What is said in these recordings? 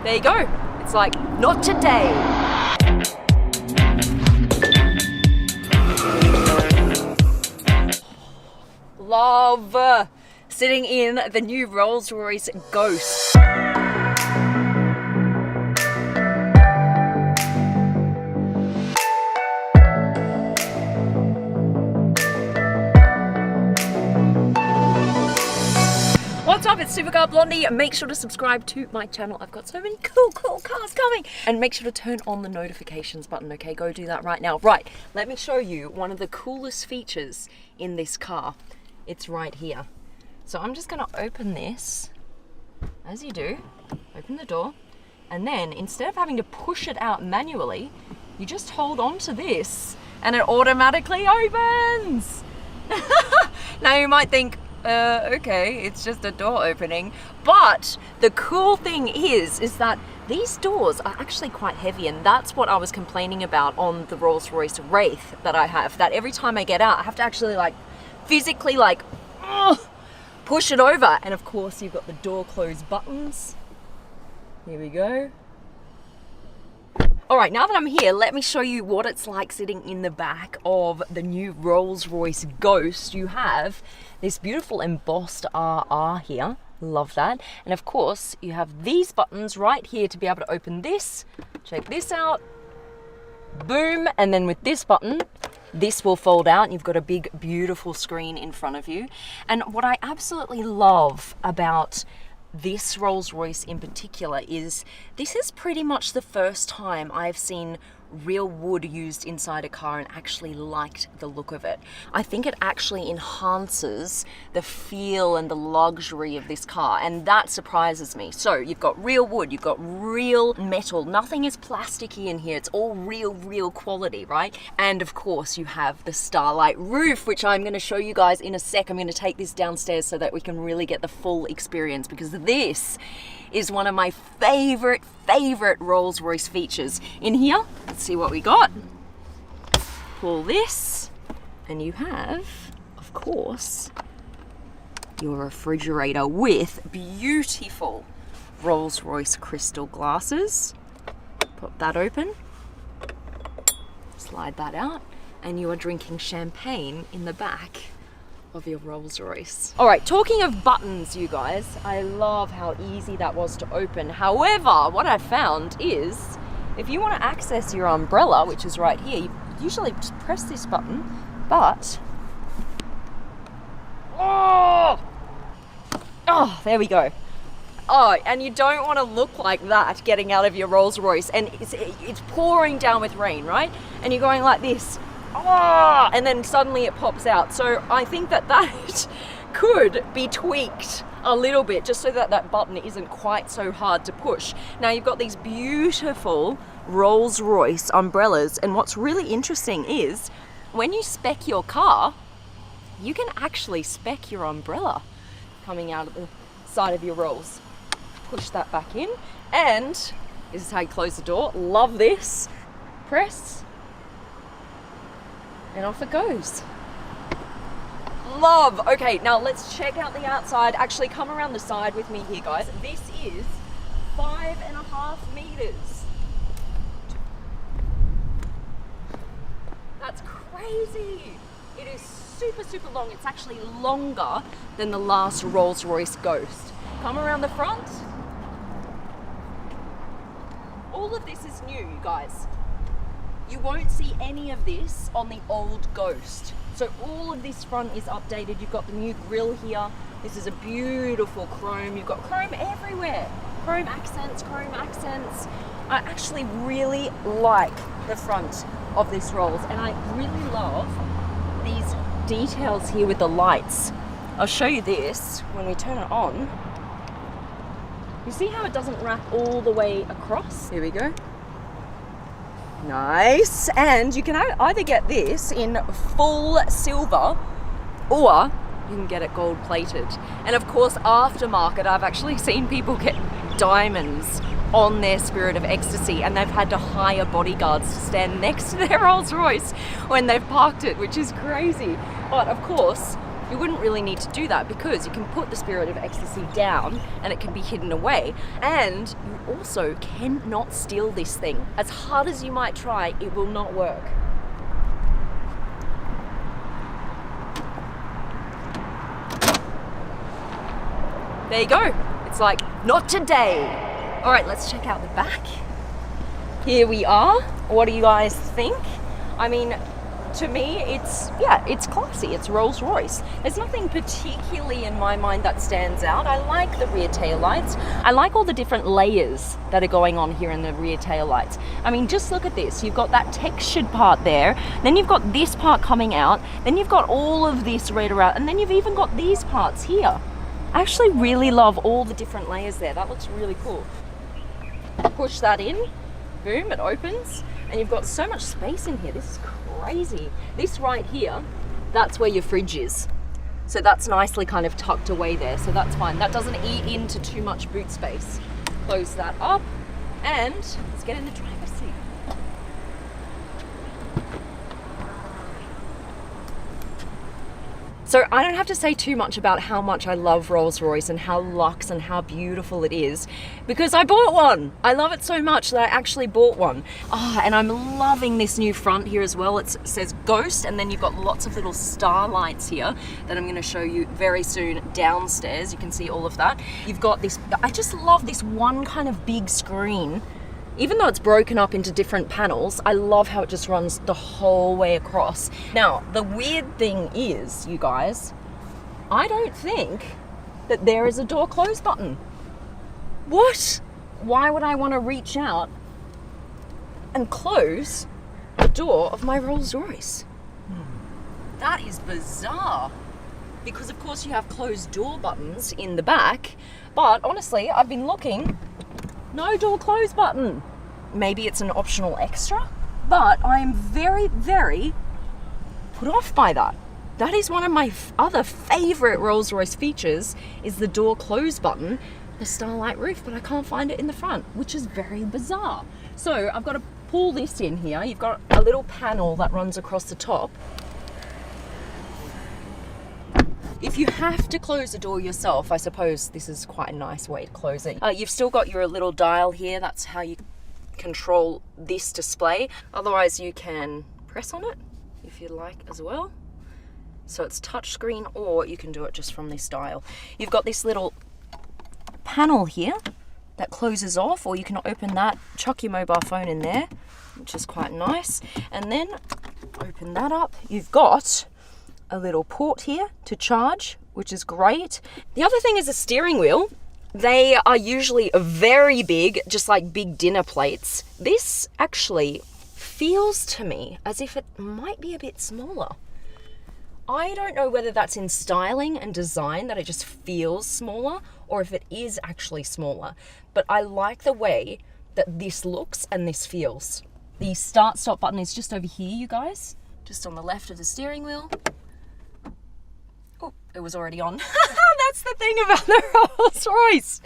there you go. It's like, not today. Love sitting in the new Rolls-Royce Ghost. What's up, it's Supercar Blondie. Make sure to subscribe to my channel. I've got so many cool cars coming. And make sure to turn on the notifications button, okay? Go do that right now. Right, let me show you one of the coolest features in this car. It's right here. So I'm just gonna open this, as you do, open the door, and then instead of having to push it out manually, you just hold on to this and it automatically opens. Now you might think, okay, it's just a door opening. But the cool thing is that these doors are actually quite heavy, and that's what I was complaining about on the Rolls-Royce Wraith that I have, that every time I get out, I have to actually like physically like push it over. And of course you've got the door close buttons. Here we go. All right, now that I'm here, let me show you what it's like sitting in the back of the new Rolls-Royce Ghost. You have this beautiful embossed RR here. Love that. And of course, you have these buttons right here to be able to open this. Check this out. Boom. And then with this button, this will fold out and you've got a big, beautiful screen in front of you. And what I absolutely love about this Rolls-Royce in particular is this is pretty much the first time I've seen real wood used inside a car and actually liked the look of it. I think it actually enhances the feel and the luxury of this car, and that surprises me. So you've got real wood, you've got real metal, nothing is plasticky in here, it's all real quality, right? And of course you have the Starlight roof, which I'm going to show you guys in a sec. I'm going to take this downstairs so that we can really get the full experience, because this is one of my favorite Rolls-Royce features. In here, let's see what we got. Pull this, and you have, of course, your refrigerator with beautiful Rolls-Royce crystal glasses. Pop that open, slide that out, and you are drinking champagne in the back of your Rolls-Royce. All right, talking of buttons, you guys, I love how easy that was to open. However, what I found is if you want to access your umbrella, which is right here, you usually just press this button, but there we go. Oh, and you don't want to look like that getting out of your Rolls-Royce, and it's pouring down with rain, right? And you're going like this. And then suddenly it pops out. So I think that could be tweaked a little bit just so that that button isn't quite so hard to push. Now you've got these beautiful Rolls-Royce umbrellas, and what's really interesting is when you spec your car, you can actually spec your umbrella coming out of the side of your Rolls. Push that back in, and this is how you close the door. Love this. Press, and off it goes. Love. Okay, now let's check out the outside. Actually, come around the side with me here, guys. This is 5.5 meters. That's crazy. It is super long. It's actually longer than the last Rolls-Royce Ghost. Come around the front. All of this is new, you guys. You won't see any of this on the old Ghost. So all of this front is updated. You've got the new grille here. This is a beautiful chrome. You've got chrome everywhere. Chrome accents. I actually really like the front of this Rolls, and I really love these details here with the lights. I'll show you this when we turn it on. You see how it doesn't wrap all the way across? Here we go. Nice. And you can either get this in full silver, or you can get it gold plated. And of course, aftermarket, I've actually seen people get diamonds on their Spirit of Ecstasy, and they've had to hire bodyguards to stand next to their Rolls Royce when they've parked it, which is crazy. But of course, you wouldn't really need to do that because you can put the Spirit of Ecstasy down and it can be hidden away. And you also cannot steal this thing. As hard as you might try, it will not work. There you go. It's like, not today. All right, let's check out the back. Here we are. What do you guys think? I mean, to me, it's classy. It's Rolls Royce. There's nothing particularly in my mind that stands out. I like the rear tail lights. I like all the different layers that are going on here in the rear tail lights. I mean, just look at this. You've got that textured part there. Then you've got this part coming out. Then you've got all of this red around. And then you've even got these parts here. I actually really love all the different layers there. That looks really cool. Push that in. Boom, it opens. And you've got so much space in here. This is crazy. This right here, that's where your fridge is. So that's nicely kind of tucked away there. So that's fine. That doesn't eat into too much boot space. Close that up. And let's get in the driver's seat. So I don't have to say too much about how much I love Rolls Royce and how luxe and how beautiful it is because I bought one. I love it so much that I actually bought one. And I'm loving this new front here as well. It says Ghost, and then you've got lots of little star lights here that I'm going to show you very soon downstairs. You can see all of that. You've got this, I just love this one kind of big screen. Even though it's broken up into different panels, I love how it just runs the whole way across. Now, the weird thing is, you guys, I don't think that there is a door close button. What? Why would I want to reach out and close the door of my Rolls Royce? That is bizarre. Because of course you have closed door buttons in the back, but honestly, I've been looking. No door close button. Maybe it's an optional extra, but I am very, very put off by that. That is one of my other favorite Rolls Royce features is the door close button, the starlight roof, but I can't find it in the front, which is very bizarre. So I've got to pull this in here. You've got a little panel that runs across the top. If you have to close the door yourself, I suppose this is quite a nice way to close it. You've still got your little dial here. That's how you control this display. Otherwise, you can press on it if you like as well. So it's touchscreen, or you can do it just from this dial. You've got this little panel here that closes off, or you can open that, chuck your mobile phone in there, which is quite nice. And then open that up. You've got a little port here to charge, which is great. The other thing is the steering wheel. They are usually very big, just like big dinner plates. This actually feels to me as if it might be a bit smaller. I don't know whether that's in styling and design that it just feels smaller, or if it is actually smaller. But I like the way that this looks and this feels. The start stop button is just over here, you guys, just on the left of the steering wheel. Oh, it was already on. That's the thing about the Rolls Royce.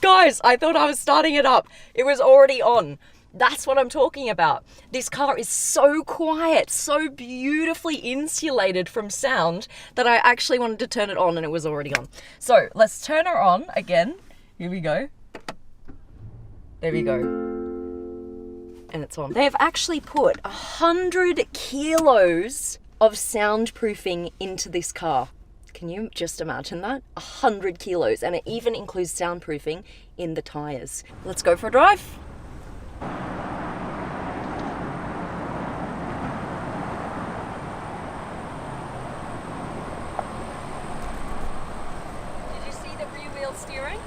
Guys, I thought I was starting it up. It was already on. That's what I'm talking about. This car is so quiet, so beautifully insulated from sound that I actually wanted to turn it on and it was already on. So let's turn her on again. Here we go. There we go. And it's on. They have actually put 100 kilos of soundproofing into this car. Can you just imagine that? 100 kilos, and it even includes soundproofing in the tires. Let's go for a drive. Did you see the rear wheel steering?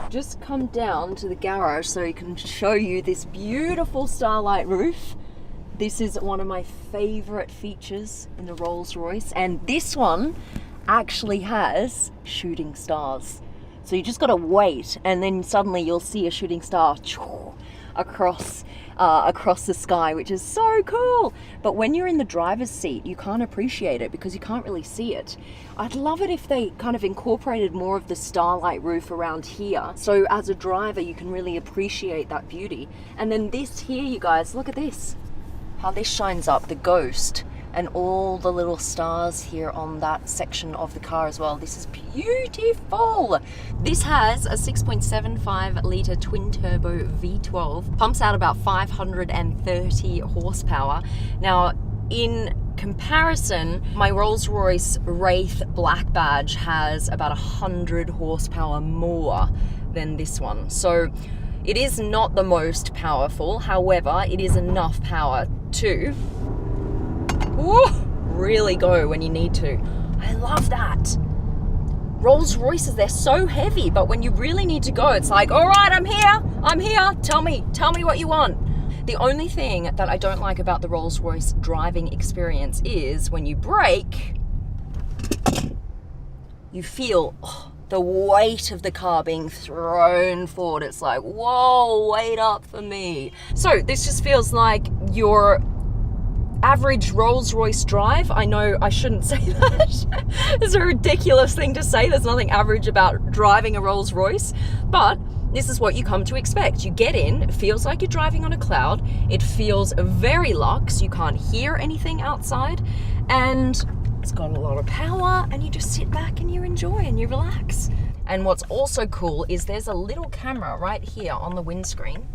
Just come down to the garage so I can show you this beautiful starlight roof. This is one of my favorite features in the Rolls Royce, and this one actually has shooting stars. So you just got to wait, and then suddenly you'll see a shooting star across the sky, which is so cool. But when you're in the driver's seat, you can't appreciate it because you can't really see it. I'd love it if they kind of incorporated more of the starlight roof around here, so as a driver you can really appreciate that beauty. And then this here, you guys, look at this, how this shines up the Ghost and all the little stars here on that section of the car as well. This is beautiful. This has a 6.75 litre twin turbo V12, pumps out about 530 horsepower. Now, in comparison, my Rolls-Royce Wraith Black Badge has about 100 horsepower more than this one. So it is not the most powerful, however, it is enough power to really go when you need to. I love that. Rolls-Royces, they're so heavy, but when you really need to go, it's like, all right, I'm here, tell me what you want. The only thing that I don't like about the Rolls-Royce driving experience is when you brake, you feel the weight of the car being thrown forward. It's like, whoa, wait up for me. So this just feels like your average Rolls-Royce drive. I know I shouldn't say that. It's a ridiculous thing to say. There's nothing average about driving a Rolls-Royce, but this is what you come to expect. You get in, it feels like you're driving on a cloud. It feels very luxe. You can't hear anything outside, and it's got a lot of power, and you just sit back and you enjoy and you relax. And what's also cool is there's a little camera right here on the windscreen.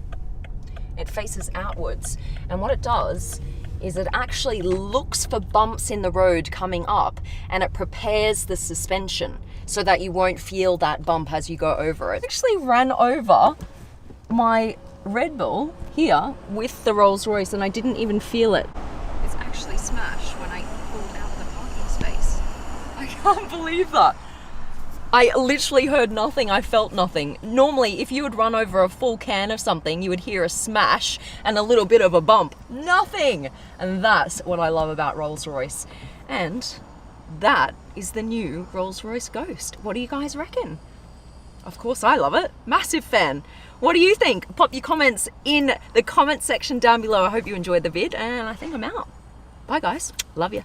It faces outwards, and what it does is it actually looks for bumps in the road coming up, and it prepares the suspension so that you won't feel that bump as you go over it. I actually ran over my Red Bull here with the Rolls-Royce and I didn't even feel it. It's actually smashed when I pulled out the parking space. I can't believe that. I literally heard nothing, I felt nothing. Normally, if you would run over a full can of something, you would hear a smash and a little bit of a bump. Nothing! And that's what I love about Rolls-Royce. And that is the new Rolls-Royce Ghost. What do you guys reckon? Of course I love it. Massive fan. What do you think? Pop your comments in the comment section down below. I hope you enjoyed the vid, and I think I'm out. Bye guys. Love you.